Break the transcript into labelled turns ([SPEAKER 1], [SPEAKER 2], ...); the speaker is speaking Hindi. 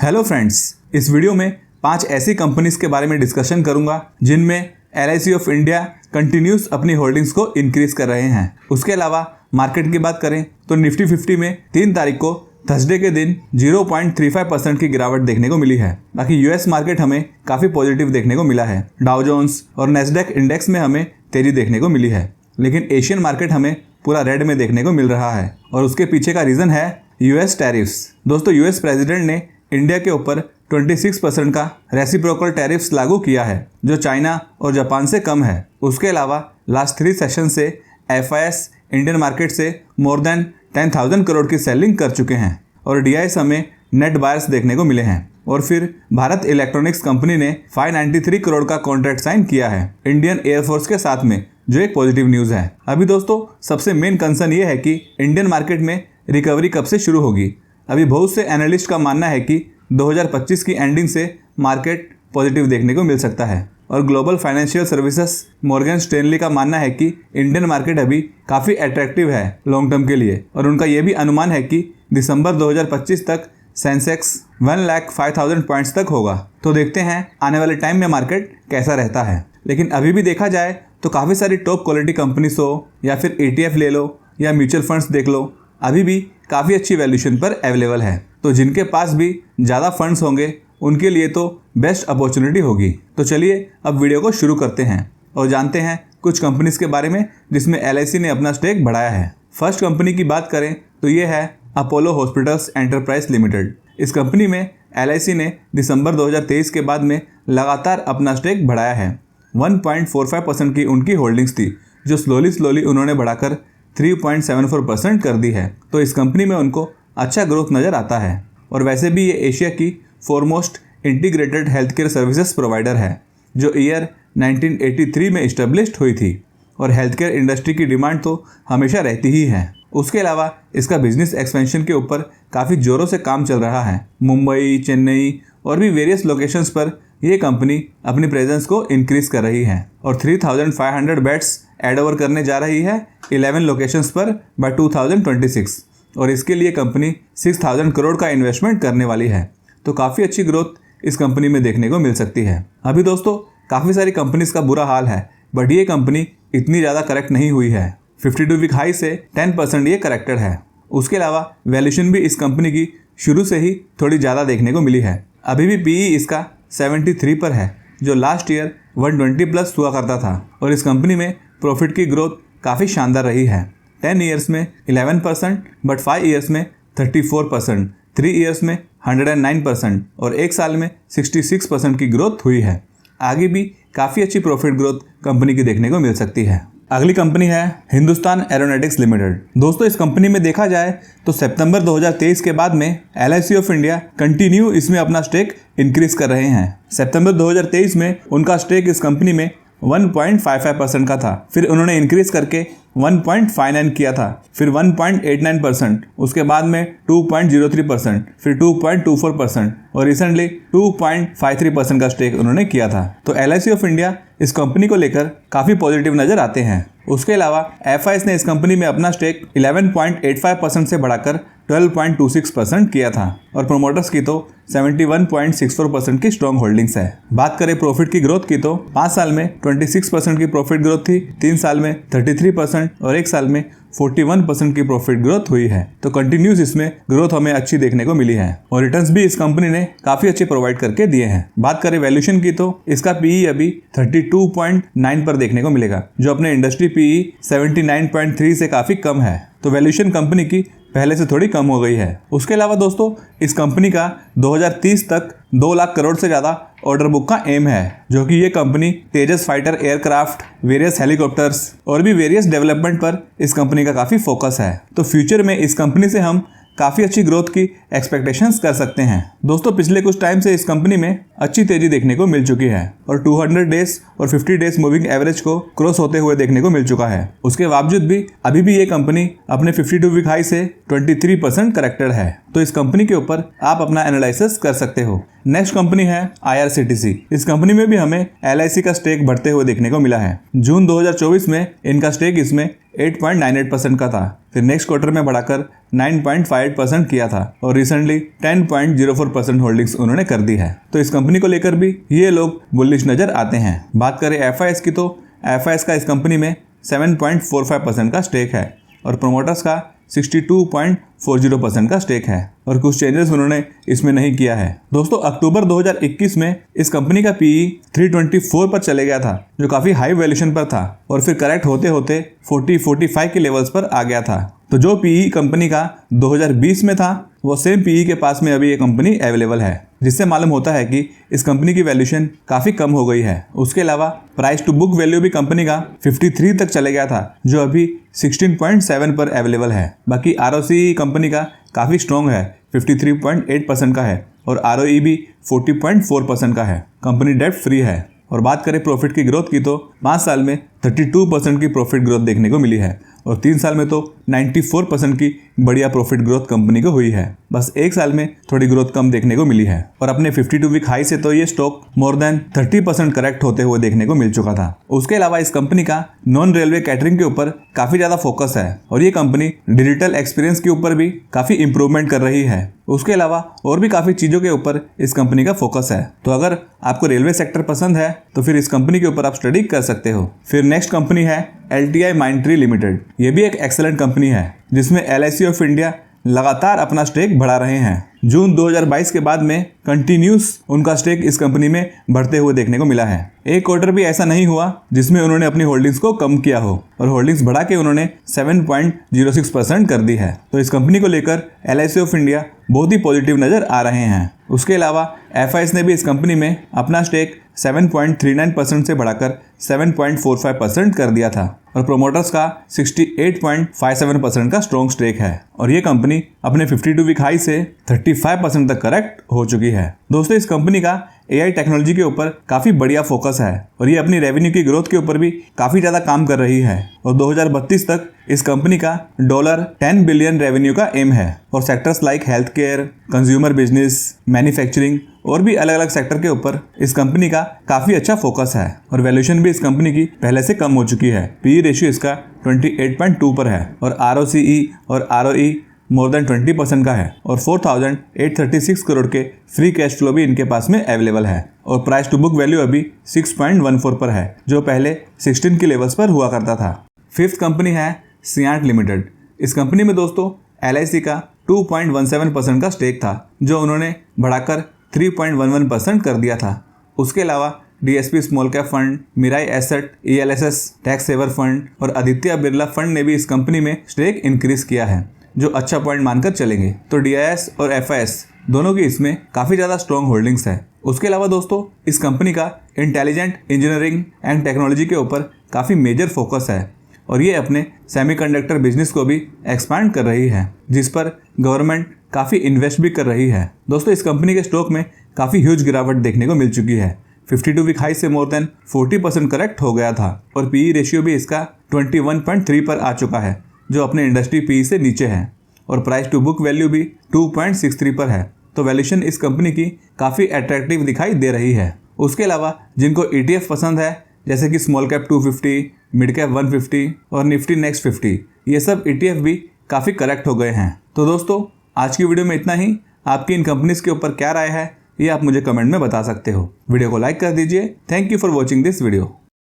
[SPEAKER 1] हेलो फ्रेंड्स, इस वीडियो में 5 ऐसी कंपनीज के बारे में डिस्कशन करूंगा जिनमें LIC ऑफ इंडिया कंटिन्यूस अपनी होल्डिंग्स को इंक्रीज कर रहे हैं। उसके अलावा मार्केट की बात करें तो निफ्टी 50 में 3 तारीख को थर्सडे के दिन 0.35% की गिरावट देखने को मिली है। बाकी यूएस मार्केट हमें काफ़ी पॉजिटिव देखने को मिला है। डाउ जोन्स और नेस्डैक इंडेक्स में हमें तेजी देखने को मिली है, लेकिन एशियन मार्केट हमें पूरा रेड में देखने को मिल रहा है और उसके पीछे का रीज़न है यूएस टैरिफ्स। दोस्तों, यूएस प्रेसिडेंट ने इंडिया के ऊपर 26% का रेसिप्रोकल टैरिफ्स लागू किया है, जो चाइना और जापान से कम है। उसके अलावा लास्ट 3 सेशन से FIS इंडियन मार्केट से मोर देन 10,000 करोड़ की सेलिंग कर चुके हैं और DIs हमें नेट बायर्स देखने को मिले हैं। और फिर भारत इलेक्ट्रॉनिक्स कंपनी ने 593 करोड़ का कॉन्ट्रैक्ट साइन किया है इंडियन एयरफोर्स के साथ में, जो एक पॉजिटिव न्यूज़ है। अभी दोस्तों, सबसे मेन कंसर्न ये है कि इंडियन मार्केट में रिकवरी कब से शुरू होगी। अभी बहुत से एनालिस्ट का मानना है कि 2025 की एंडिंग से मार्केट पॉजिटिव देखने को मिल सकता है और global financial services Morgan Stanley का मानना है कि इंडियन मार्केट अभी काफ़ी अट्रैक्टिव है लॉन्ग टर्म के लिए और उनका ये भी अनुमान है कि दिसंबर 2025 तक सेंसेक्स 1,05,000 पॉइंट्स तक होगा। तो देखते हैं आने वाले टाइम में मार्केट कैसा रहता है। लेकिन अभी भी देखा जाए तो काफ़ी सारी टॉप क्वालिटी कंपनीज हो या फिर ETF ले लो या म्यूचुअल फंड्स देख लो, अभी भी काफ़ी अच्छी वैल्यूएशन पर अवेलेबल है। तो जिनके पास भी ज़्यादा फंड्स होंगे उनके लिए तो बेस्ट अपॉर्चुनिटी होगी। तो चलिए अब वीडियो को शुरू करते हैं और जानते हैं कुछ कंपनीज के बारे में जिसमें LIC ने अपना स्टेक बढ़ाया है। फर्स्ट कंपनी की बात करें तो ये है अपोलो हॉस्पिटल्स एंटरप्राइज लिमिटेड। इस कंपनी में LIC ने दिसंबर 2023 के बाद में लगातार अपना स्टेक बढ़ाया है। 1.45% की उनकी होल्डिंग्स थी, जो स्लोली उन्होंने बढ़ाकर 3.74% कर दी है। तो इस कंपनी में उनको अच्छा ग्रोथ नज़र आता है और वैसे भी ये एशिया की foremost integrated health care services provider है, जो ईयर 1983 में इस्टेब्लिश्ड हुई थी और हेल्थ केयर इंडस्ट्री की डिमांड तो हमेशा रहती ही है। उसके अलावा इसका बिजनेस एक्सपेंशन के ऊपर काफ़ी ज़ोरों से काम चल रहा है। मुंबई, चेन्नई और भी वेरियस लोकेशंस पर ये कंपनी अपनी प्रेजेंस को इंक्रीज़ कर रही है और 3,500 बेड्स एड ओवर करने जा रही है 11 लोकेशंस पर बाय 2026 और इसके लिए कंपनी 6,000 करोड़ का इन्वेस्टमेंट करने वाली है। तो काफ़ी अच्छी ग्रोथ इस कंपनी में देखने को मिल सकती है। अभी दोस्तों, काफ़ी सारी कंपनीज का बुरा हाल है, बट ये कंपनी इतनी ज़्यादा करेक्ट नहीं हुई है। 52 वीक हाई से 10% ये करेक्टेड है। उसके अलावा वैल्यूएशन भी इस कंपनी की शुरू से ही थोड़ी ज़्यादा देखने को मिली है। अभी भी PE इसका 73 पर है, जो लास्ट ईयर 120 प्लस हुआ करता था और इस कंपनी में प्रॉफिट की ग्रोथ काफ़ी शानदार रही है। 10 ईयर्स में 11%, बट 5 ईयर्स में 34%, 3 ईयर्स में 109% और 1 साल में 66% की ग्रोथ हुई है। आगे भी काफ़ी अच्छी प्रॉफिट ग्रोथ कंपनी की देखने को मिल सकती है। अगली कंपनी है हिंदुस्तान एरोनॉटिक्स लिमिटेड। दोस्तों, इस कंपनी में देखा जाए तो सितंबर 2023 के बाद में LIC ऑफ इंडिया कंटिन्यू इसमें अपना स्टेक इंक्रीज कर रहे हैं। सितंबर 2023 में उनका स्टेक इस कंपनी में 1.55% का था, फिर उन्होंने इंक्रीज करके 1.59 किया था, फिर 1.89%, उसके बाद में 2.03%, फिर 2.24% और रिसेंटली 2.53% का स्टेक उन्होंने किया था। तो LIC ऑफ इंडिया इस कंपनी को लेकर काफ़ी पॉजिटिव नज़र आते हैं। उसके अलावा FIS ने इस कंपनी में अपना स्टेक 11.85% से बढ़ाकर 12.26% किया था और प्रोमोटर्स की तो 71.64% की स्ट्रॉन्ग होल्डिंग्स है। बात करें प्रॉफिट की ग्रोथ की तो 5 साल में 26% की प्रॉफिट ग्रोथ थी, 3 साल में 33% और 1 साल में 41% की प्रॉफिट ग्रोथ हुई है। तो कंटिन्यूस इसमें ग्रोथ हमें अच्छी देखने को मिली है और रिटर्न्स भी इस कंपनी ने काफ़ी अच्छे प्रोवाइड करके दिए हैं। बात करें वैल्यूएशन की तो इसका PE अभी 32.9 पर देखने को मिलेगा, जो अपने इंडस्ट्री PE 79.3 से काफ़ी कम है। तो वैल्यूएशन कंपनी की पहले से थोड़ी कम हो गई है। उसके अलावा दोस्तों, इस कंपनी का 2030 तक 2 लाख करोड़ से ज़्यादा ऑर्डर बुक का एम है, जो कि ये कंपनी तेजस फाइटर एयरक्राफ्ट, वेरियस हेलीकॉप्टर्स और भी वेरियस डेवलपमेंट पर इस कंपनी का काफ़ी फोकस है। तो फ्यूचर में इस कंपनी से हम काफ़ी अच्छी ग्रोथ की एक्सपेक्टेशंस कर सकते हैं। दोस्तों, पिछले कुछ टाइम से इस कंपनी में अच्छी तेजी देखने को मिल चुकी है और 200 डेज और 50 डेज मूविंग एवरेज को क्रॉस होते हुए देखने को मिल चुका है। उसके बावजूद भी अभी भी ये कंपनी अपने 52 वीक हाई से 23% करेक्टेड है। तो इस कंपनी के ऊपर आप अपना एनालिसिस कर सकते हो। नेक्स्ट कंपनी है IRCTC। इस कंपनी में भी हमें LIC का स्टेक बढ़ते हुए देखने को मिला है। जून 2024 में इनका स्टेक इसमें 8.98% का था, फिर नेक्स्ट क्वार्टर में बढ़ाकर 9.58% किया था और रिसेंटली 10.04% होल्डिंग्स उन्होंने कर दी है। तो इस कंपनी को लेकर भी ये लोग बुलिश नजर आते हैं। बात करें FIS की तो FIS का इस कंपनी में 7.45% का स्टेक है और प्रोमोटर्स का 62.40% का स्टेक है और कुछ चेंजेस उन्होंने इसमें नहीं किया है। दोस्तों, अक्टूबर 2021 में इस कंपनी का PE 324 पर चले गया था, जो काफी हाई वैल्यूएशन पर था और फिर करेक्ट होते होते 40-45 के लेवल्स पर आ गया था। तो जो PE कंपनी का 2020 में था, वो सेम PE के पास में अभी ये कंपनी अवेलेबल है, जिससे मालूम होता है कि इस कंपनी की वैल्यूएशन काफी कम हो गई है। उसके अलावा प्राइस टू बुक वैल्यू भी कंपनी का 53 तक चले गया था, जो अभी 16.7 पर अवेलेबल है। बाकी ROCE कंपनी का काफी स्ट्रॉन्ग है, 53.8% का है और ROE भी 40.4% का है। कंपनी डेट फ्री है। और बात करें प्रॉफिट की ग्रोथ की तो 5 साल में 32% की प्रॉफिट ग्रोथ देखने को मिली है और 3 साल में तो 94% की बढ़िया प्रॉफिट ग्रोथ कंपनी को हुई है। बस 1 साल में थोड़ी ग्रोथ कम देखने को मिली है और अपने 52 वीक हाई से तो ये स्टॉक मोर देन 30% करेक्ट होते हुए देखने को मिल चुका था। उसके अलावा इस कंपनी का नॉन रेलवे कैटरिंग के ऊपर काफी ज्यादा फोकस है और ये कंपनी डिजिटल एक्सपीरियंस के ऊपर भी काफी इंप्रूवमेंट कर रही है। उसके अलावा और भी काफी चीजों के ऊपर इस कंपनी का फोकस है। तो अगर आपको रेलवे सेक्टर पसंद है तो फिर इस कंपनी के ऊपर आप स्टडी कर सकते हो। फिर नेक्स्ट कंपनी है LTIMindtree लिमिटेड। ये भी एक एक्सेलेंट कंपनी है जिसमें LIC ऑफ इंडिया लगातार अपना स्टेक बढ़ा रहे हैं। जून 2022 के बाद में कंटिन्यूस उनका स्टेक इस कंपनी में बढ़ते हुए देखने को मिला है। एक क्वार्टर भी ऐसा नहीं हुआ जिसमें उन्होंने अपनी होल्डिंग्स को कम किया हो और होल्डिंग्स बढ़ा के उन्होंने 7.06% कर दी है। तो इस कंपनी को लेकर LIC ऑफ इंडिया बहुत ही पॉजिटिव नजर आ रहे हैं। उसके अलावा FIS ने भी इस कंपनी में अपना स्टेक 7.39% से बढ़ाकर 7.45% कर दिया था और प्रोमोटर्स का 68.57% का स्ट्रॉन्ग स्टेक है और ये कंपनी अपने 52 वीक हाई से 35% तक करेक्ट हो चुकी है। दोस्तों, इस कंपनी का AI टेक्नोलॉजी के ऊपर काफी बढ़िया फोकस है और ये अपनी रेवेन्यू की ग्रोथ के ऊपर भी काफी ज्यादा काम कर रही है और 2032 तक इस कंपनी का $10 बिलियन रेवेन्यू का एम है और sectors like health care, consumer business, manufacturing और भी अलग अलग सेक्टर के ऊपर इस कंपनी का काफी अच्छा फोकस है और वैल्यूएशन भी इस कंपनी की पहले से कम हो चुकी है। PE रेशियो इसका 28.2 पर है और ROCE और ROE मोर देन 20% का है और 4,836 करोड़ के फ्री कैश फ्लो भी इनके पास में अवेलेबल है और प्राइस टू बुक वैल्यू अभी 6.14 पर है, जो पहले 16 के लेवल्स पर हुआ करता था। फिफ्थ कंपनी है सियांट लिमिटेड। इस कंपनी में दोस्तों LIC का 2.17% का स्टेक था, जो उन्होंने बढ़ाकर 3.11% कर दिया था। उसके अलावा DSP small cap fund, Mirae asset, ELSS tax saver fund और आदित्य बिरला फंड ने भी इस कंपनी में स्टेक इंक्रीज किया है, जो अच्छा पॉइंट मानकर चलेंगे। तो DIS और FIS दोनों की इसमें काफ़ी ज़्यादा स्ट्रॉन्ग होल्डिंग्स है। उसके अलावा दोस्तों इस कंपनी का इंटेलिजेंट इंजीनियरिंग एंड टेक्नोलॉजी के ऊपर काफ़ी मेजर फोकस है और ये अपने सेमीकंडक्टर बिजनेस को भी एक्सपांड कर रही है, जिस पर गवर्नमेंट काफ़ी इन्वेस्ट भी कर रही है। दोस्तों, इस कंपनी के स्टॉक में काफ़ी ह्यूज गिरावट देखने को मिल चुकी है। 52 वीक हाई से मोर देन 40% करेक्ट हो गया था और PE रेशियो भी इसका 21.3 पर आ चुका है, जो अपने इंडस्ट्री PE से नीचे है और प्राइस टू बुक वैल्यू भी 2.63 पर है। तो वैल्यूएशन इस कंपनी की काफ़ी अट्रैक्टिव दिखाई दे रही है। उसके अलावा जिनको ETF पसंद है, जैसे कि स्मॉल कैप 250, मिड कैप 150 और निफ्टी नेक्स्ट 50, ये सब ETF भी काफ़ी करेक्ट हो गए हैं। तो दोस्तों, आज की वीडियो में इतना ही। आपकी इन कंपनीज के ऊपर क्या राय है, ये आप मुझे कमेंट में बता सकते हो। वीडियो को लाइक कर दीजिए। Thank you for watching this video.